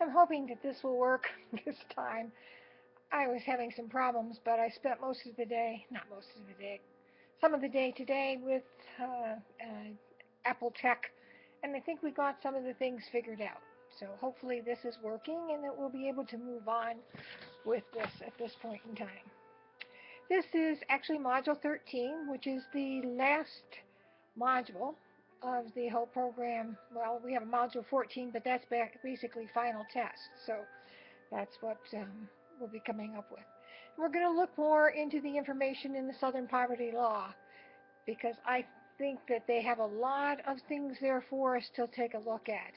I'm hoping that this will work this time. I was having some problems, but I spent most of the day, not most of the day, some of the day today with Apple Tech, and I think we got some of the things figured out. So hopefully this is working and that we'll be able to move on with this at this point in time. This is actually Module 13, which is the last module of the whole program. Well, we have a Module 14, but that's basically final test. So that's what we'll be coming up with. We're going to look more into the information in the Southern Poverty Law because I think that they have a lot of things there for us to take a look at.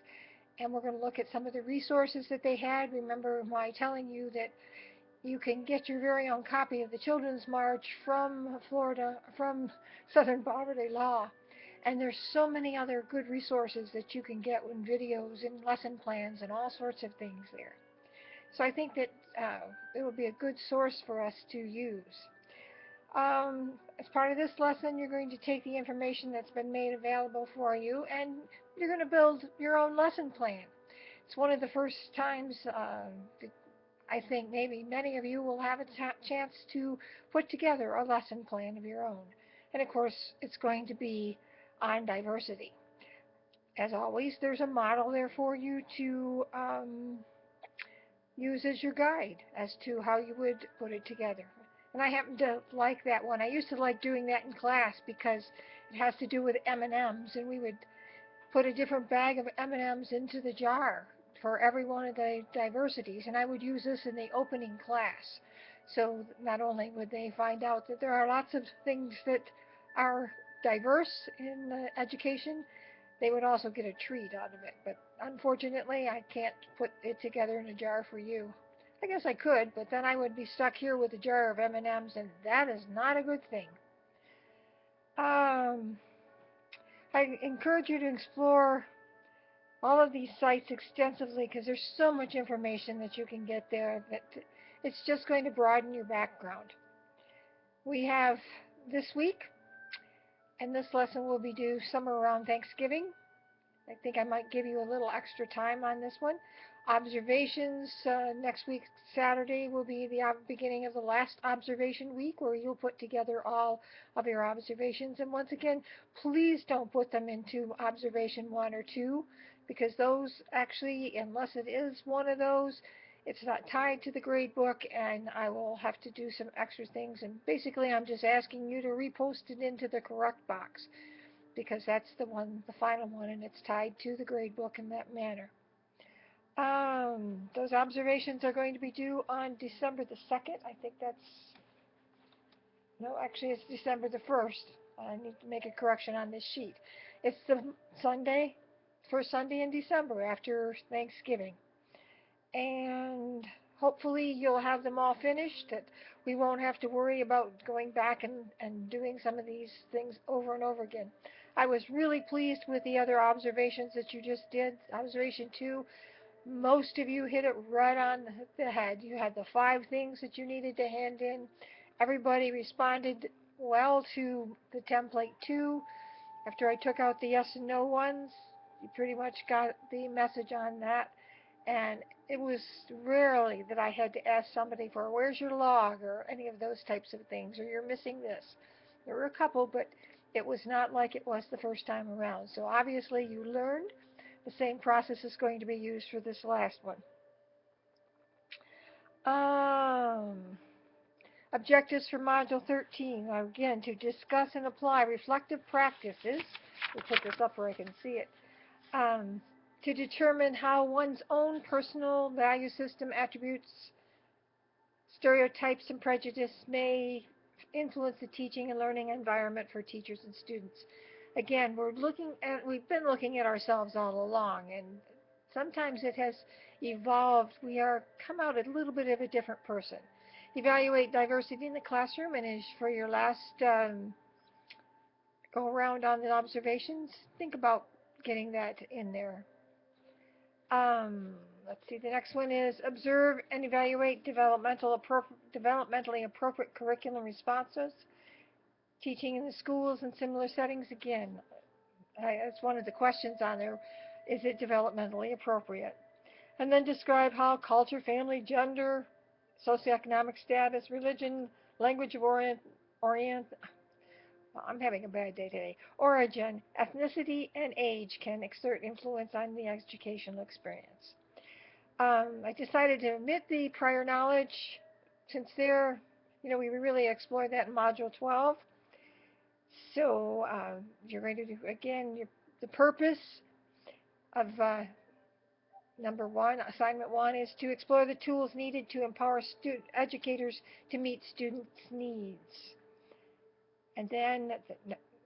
And we're going to look at some of the resources that they had. Remember my telling you that you can get your very own copy of the Children's March from Florida, from Southern Poverty Law. And there's so many other good resources that you can get in videos and lesson plans and all sorts of things there. So I think that it will be a good source for us to use. As part of this lesson, you're going to take the information that's been made available for you and you're going to build your own lesson plan. It's one of the first times I think maybe many of you will have a chance to put together a lesson plan of your own. And of course, it's going to be on diversity. As always, there's a model there for you to use as your guide as to how you would put it together. And I happen to like that one. I used to like doing that in class because it has to do with M&Ms, and we would put a different bag of M&Ms into the jar for every one of the diversities, and I would use this in the opening class. So not only would they find out that there are lots of things that are diverse in education, they would also get a treat out of it. But unfortunately, I can't put it together in a jar for you. I guess I could, but then I would be stuck here with a jar of M&Ms, and that is not a good thing. I encourage you to explore all of these sites extensively because there's so much information that you can get there that it's just going to broaden your background. We have this week, and this lesson will be due somewhere around Thanksgiving. I think I might give you a little extra time on this one. Observations, next week, Saturday, will be the beginning of the last observation week where you'll put together all of your observations. And once again, please don't put them into observation 1 or 2 because those actually, unless it is one of those, it's not tied to the grade book and I will have to do some extra things. And basically, I'm just asking you to repost it into the correct box because that's the one, the final one, and it's tied to the grade book in that manner. Those observations are going to be due on December the 2nd. I think that's, no, actually it's December the 1st. I need to make a correction on this sheet. It's the Sunday, first Sunday in December after Thanksgiving. And hopefully you'll have them all finished, that we won't have to worry about going back and doing some of these things over and over again. I was really pleased with the other observations that you just did. Observation 2, most of you hit it right on the head. You had the 5 things that you needed to hand in. Everybody responded well to the template 2. After I took out the yes and no ones, you pretty much got the message on that. And it was rarely that I had to ask somebody for where's your log or any of those types of things, or you're missing this. There were a couple, but it was not like it was the first time around. So obviously you learned. The same process is going to be used for this last one. Objectives for Module 13 are, again, to discuss and apply reflective practices. We'll put this up where I can see it. To determine how one's own personal value system, attributes, stereotypes, and prejudice may influence the teaching and learning environment for teachers and students. Again, we've been looking at ourselves all along, and sometimes it has evolved. We are come out a little bit of a different person. Evaluate diversity in the classroom, and as for your last go around on the observations, think about getting that in there. Let's see, the next one is observe and evaluate developmentally appropriate curriculum responses. Teaching in the schools and similar settings, again, that's one of the questions on there. Is it developmentally appropriate? And then describe how culture, family, gender, socioeconomic status, religion, language of orient, I'm having a bad day today, origin, ethnicity, and age can exert influence on the educational experience. I decided to omit the prior knowledge since we really explored that in Module 12. So you're going to do, again, the purpose of number one, assignment one, is to explore the tools needed to empower educators to meet students' needs. And then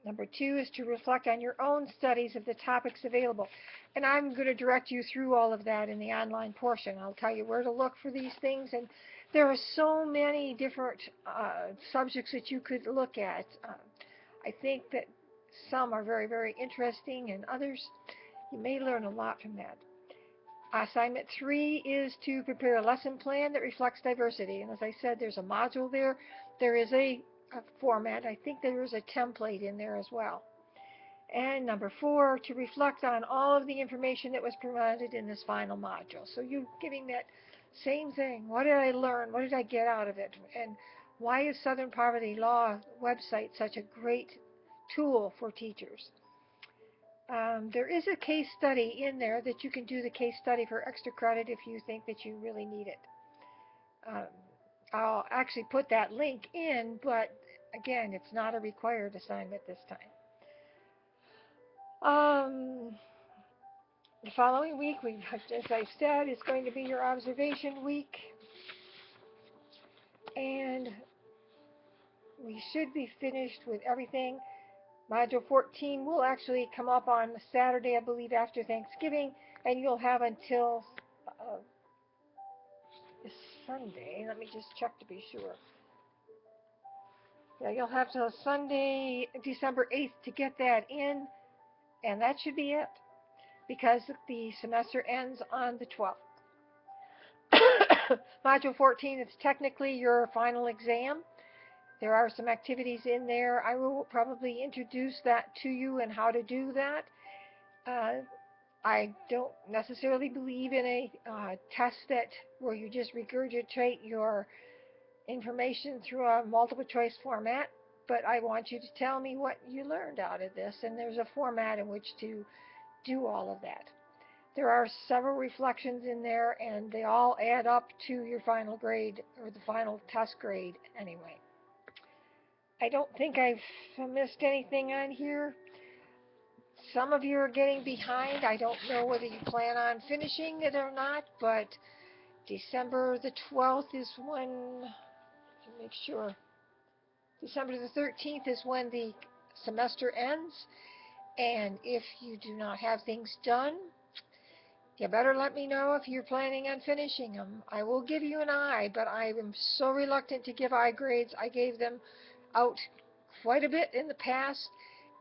number two is to reflect on your own studies of the topics available. And I'm going to direct you through all of that in the online portion. I'll tell you where to look for these things. And there are so many different subjects that you could look at. I think that some are very, very interesting, and others, you may learn a lot from that. Assignment 3 is to prepare a lesson plan that reflects diversity. And as I said, there's a module there. There is a format. I think there is a template in there as well. And number 4, to reflect on all of the information that was provided in this final module. So you're giving that same thing. What did I learn? What did I get out of it? And why is Southern Poverty Law website such a great tool for teachers? There is a case study in there that you can do the case study for extra credit if you think that you really need it. I'll actually put that link in, but again, it's not a required assignment this time. The following week, as I said, is going to be your observation week, and we should be finished with everything. Module 14 will actually come up on Saturday, I believe, after Thanksgiving, and you'll have until this Sunday. Let me just check to be sure. Yeah, you'll have till Sunday, December 8th to get that in, and that should be it, because the semester ends on the 12th. Module 14 is technically your final exam. There are some activities in there. I will probably introduce that to you and how to do that. I don't necessarily believe in a test where you just regurgitate your information through a multiple choice format, but I want you to tell me what you learned out of this, and there's a format in which to do all of that. There are several reflections in there, and they all add up to your final grade, or the final test grade anyway. I don't think I've missed anything on here. Some of you are getting behind. I don't know whether you plan on finishing it or not, but December the 12th is when, to make sure, December the 13th is when the semester ends, and if you do not have things done, you better let me know if you're planning on finishing them. I will give you an I, but I am so reluctant to give I grades. I gave them out quite a bit in the past,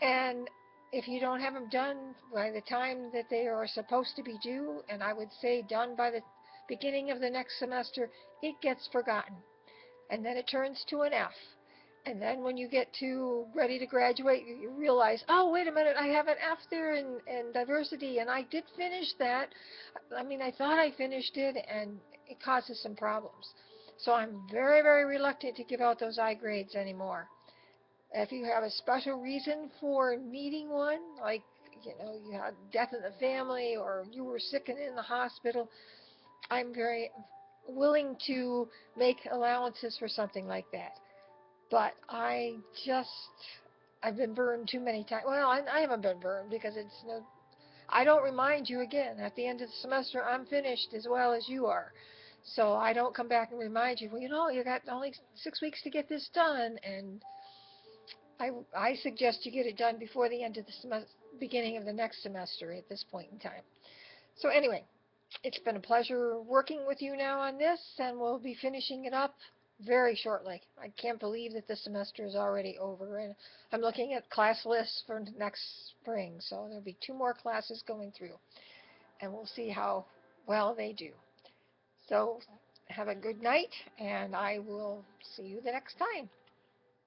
and if you don't have them done by the time that they are supposed to be due, and I would say done by the beginning of the next semester, it gets forgotten, and then it turns to an F. And then when you get to ready to graduate, you realize, oh, wait a minute, I have an F there in diversity, and I did finish that. I mean, I thought I finished it, and it causes some problems. So I'm very, very reluctant to give out those I grades anymore. If you have a special reason for needing one, like, you had death in the family, or you were sick and in the hospital, I'm very willing to make allowances for something like that. But I've been burned too many times. Well, I haven't been burned because I don't remind you again. At the end of the semester, I'm finished as well as you are. So I don't come back and remind you, well, you got only 6 weeks to get this done. And I suggest you get it done before the end of the beginning of the next semester at this point in time. So anyway, it's been a pleasure working with you now on this, and we'll be finishing it up very shortly. I can't believe that the semester is already over, and I'm looking at class lists for next spring, so there'll be 2 more classes going through, and we'll see how well they do. So have a good night, and I will see you the next time.